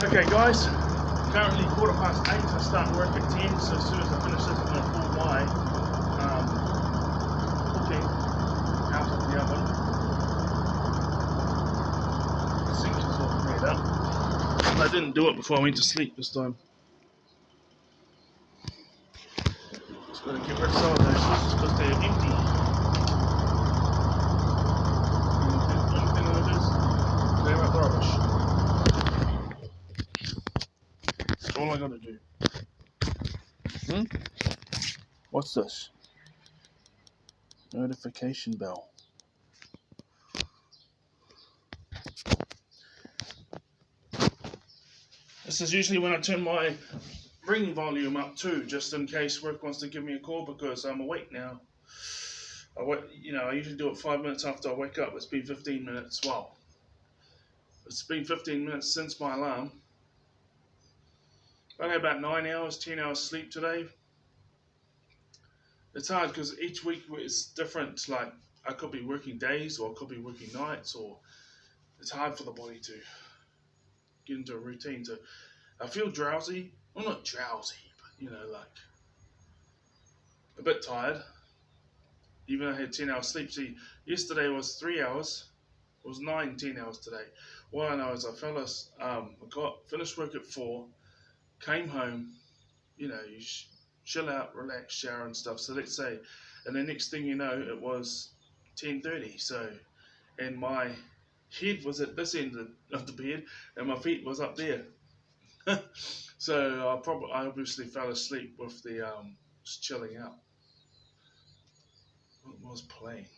Okay guys, currently 8:15. I start work at 10, so as soon as I finish this I'm going to pull my cooking out of the oven. The sink is all cleared up. I didn't do it before I went to sleep this time. Just got to get rid of some of those because they're empty. Anything with this, clear up the rubbish. That's all I got to do. What's this? Notification bell. This is usually when I turn my ring volume up too, just in case work wants to give me a call because I'm awake now. I usually do it 5 minutes after I wake up. It's been 15 minutes. Well, it's been 15 minutes since my alarm. I had about 9 hours, 10 hours sleep today. It's hard because each week is different. Like I could be working days or I could be working nights, or it's hard for the body to get into a routine. So I feel drowsy. Well, not drowsy, but like a bit tired. Even though I had 10 hours sleep. See, yesterday was 3 hours. It was 9, 10 hours today. What I know is I finished work at 4, came home, you chill out, relax, shower and stuff. So let's say, and the next thing you know, it was 10:30. So, and my head was at this end of the bed, and my feet was up there. So I obviously fell asleep with the just chilling out. What was playing?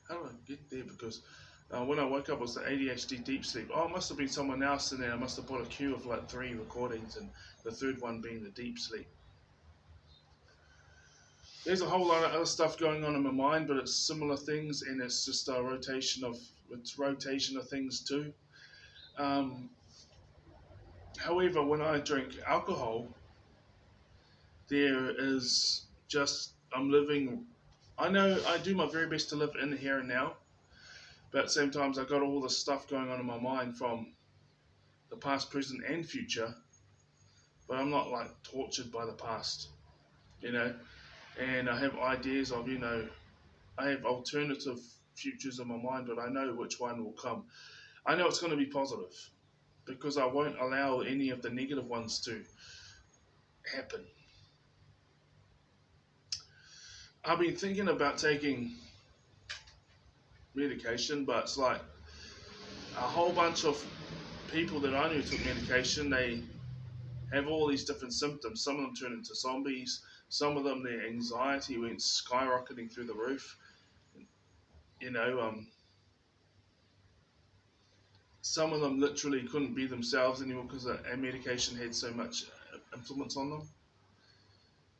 How did I get there? Because when I woke up, it was the ADHD deep sleep. Oh, it must have been someone else in there. I must have bought a queue of like 3 recordings, and the third one being the deep sleep. There's a whole lot of other stuff going on in my mind, but it's similar things, and it's just a rotation of things too. However, when I drink alcohol, there is just I'm living. I know I do my very best to live in the here and now, but at the same time, I got all this stuff going on in my mind from the past, present, and future. But I'm not like tortured by the past, And I have ideas of, I have alternative futures in my mind, but I know which one will come. I know it's going to be positive because I won't allow any of the negative ones to happen. I've been thinking about taking medication, but it's like a whole bunch of people that I knew took medication. They have all these different symptoms. Some of them turn into zombies. Some of them, their anxiety went skyrocketing through the roof. Some of them literally couldn't be themselves anymore because a medication had so much influence on them.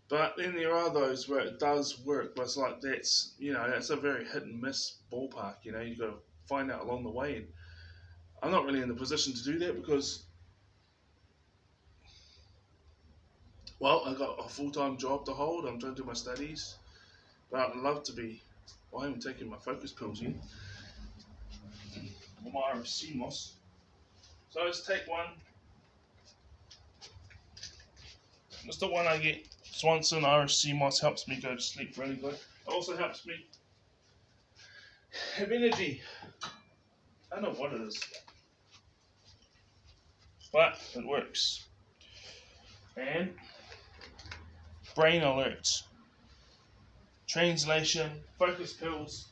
But then there are those where it does work, but it's like that's a very hit and miss ballpark. You've got to find out along the way. And I'm not really in the position to do that because, well, I got a full-time job to hold. I'm trying to do my studies, but I'd love to be. Well, I haven't taken my focus pills yet. Or my CMOS. So let's take one. It's the one I get. Swanson RSC Moss helps me go to sleep really good. It also helps me have energy. I don't know what it is, but it works. And brain alerts, translation, focus pills,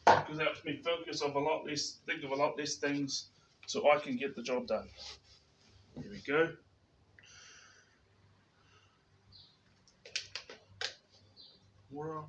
because it helps me focus of a lot less, think of a lot less things, so I can get the job done. Here we go. Water.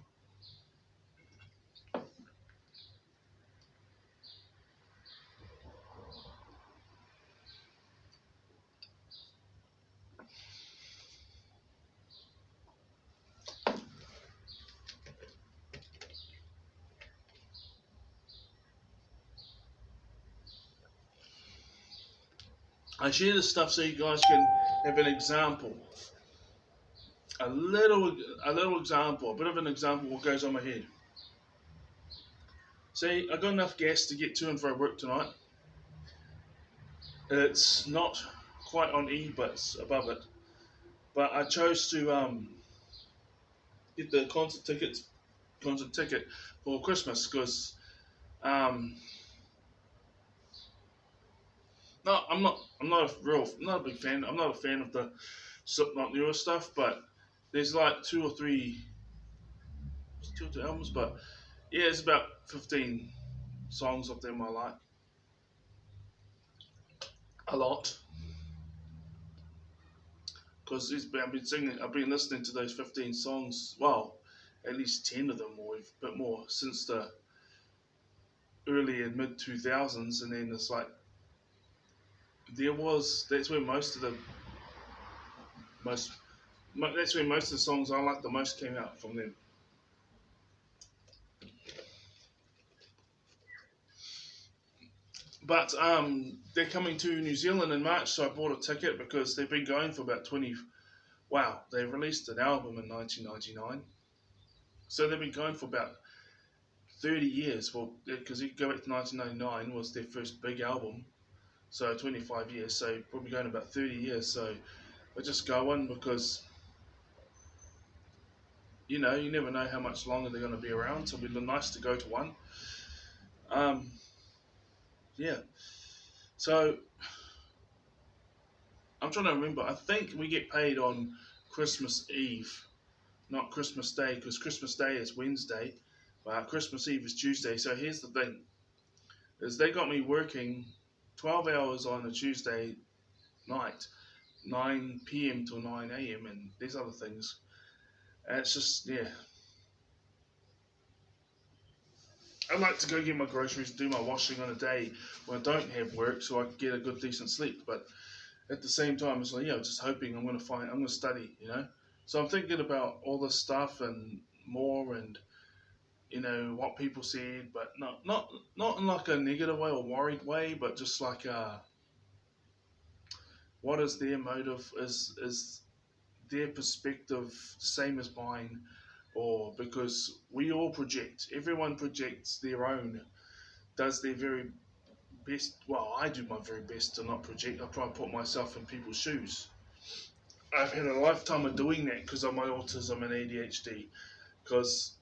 I share this stuff so you guys can have an example. A little example, a bit of an example of what goes on my head. See, I got enough gas to get to and fro work tonight. It's not quite on E, but it's above it. But I chose to get the concert ticket for Christmas because um, no, not a big fan. I'm not a fan of the Slipknot newer stuff, but there's like two or three albums, but yeah, it's about 15 songs of them I like a lot because I've been listening to those 15 songs. Well, at least 10 of them or a bit more since the early and mid 2000s, and then it's like that's where most that's where most of the songs I like the most came out from them. But they're coming to New Zealand in March, so I bought a ticket because they've been going for about 20. Wow, they released an album in 1999, so they've been going for about 30 years. Well, because you go back to 1999 was their first big album, so 25 years. So probably going about 30 years. So I just go on because you never know how much longer they're going to be around. So it'd be nice to go to one. Um, yeah. So I'm trying to remember. I think we get paid on Christmas Eve, not Christmas Day, because Christmas Day is Wednesday, but Christmas Eve is Tuesday. So here's the thing: is they got me working 12 hours on a Tuesday night, 9 p.m. till 9 a.m. and these other things. And it's just yeah. I like to go get my groceries and do my washing on a day when I don't have work, so I can get a good decent sleep. But at the same time, it's like just hoping I'm going to study. So I'm thinking about all this stuff and more, and what people said, but not in like a negative way or worried way, but just like what is their motive? Is their perspective the same as mine? Or because we all project, everyone projects their own, does their very best. Well, I do my very best to not project. I try to put myself in people's shoes. I've had a lifetime of doing that because of my autism and ADHD. Because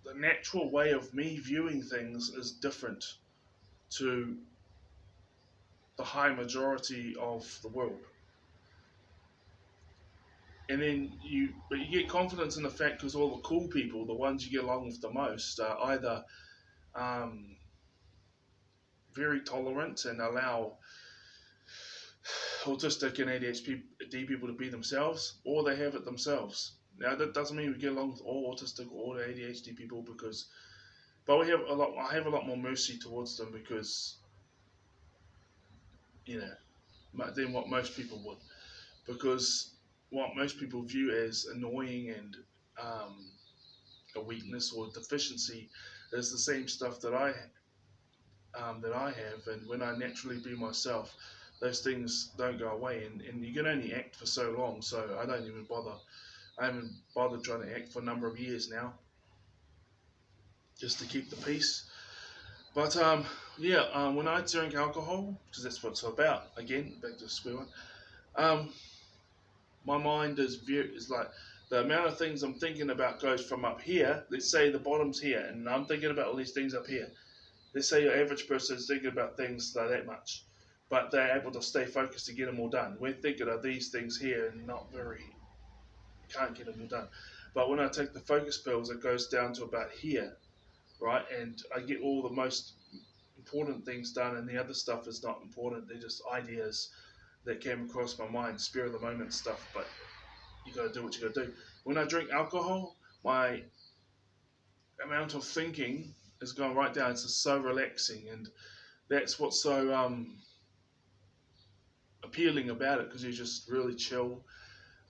the natural way of me viewing things is different to the high majority of the world. And then but you get confidence in the fact because all the cool people, the ones you get along with the most, are either um, very tolerant and allow autistic and ADHD people to be themselves, or they have it themselves. Now that doesn't mean we get along with all autistic or all ADHD people but we have a lot. I have a lot more mercy towards them because you know than what most people would, because what most people view as annoying and um, a weakness or deficiency is the same stuff that I have, and when I naturally be myself, those things don't go away, and you can only act for so long. So I don't even bother. I haven't bothered trying to act for a number of years now, just to keep the peace. But when I drink alcohol, because that's what it's about. Again, back to square one. Um, my mind is like the amount of things I'm thinking about goes from up here. Let's say the bottom's here, and I'm thinking about all these things up here. Let's say your average person is thinking about things like that much, but they're able to stay focused to get them all done. We're thinking of these things here and can't get them all done. But when I take the focus pills, it goes down to about here, right? And I get all the most important things done, and the other stuff is not important. They're just ideas that came across my mind, spur of the moment stuff. But you got to do what you got to do. When I drink alcohol, my amount of thinking is going right down. It's just so relaxing, and that's what's so appealing about it because you're just really chill.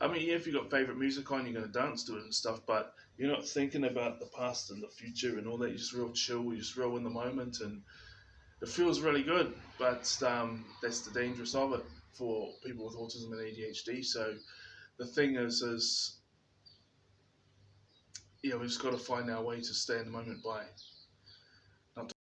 I mean, yeah, if you've got favorite music on, you're going to dance to it and stuff, but you're not thinking about the past and the future and all that. You're just real chill. You're just real in the moment, and it feels really good. But that's the dangerous of it for people with autism and ADHD. So the thing is we just got to find our way to stay in the moment by not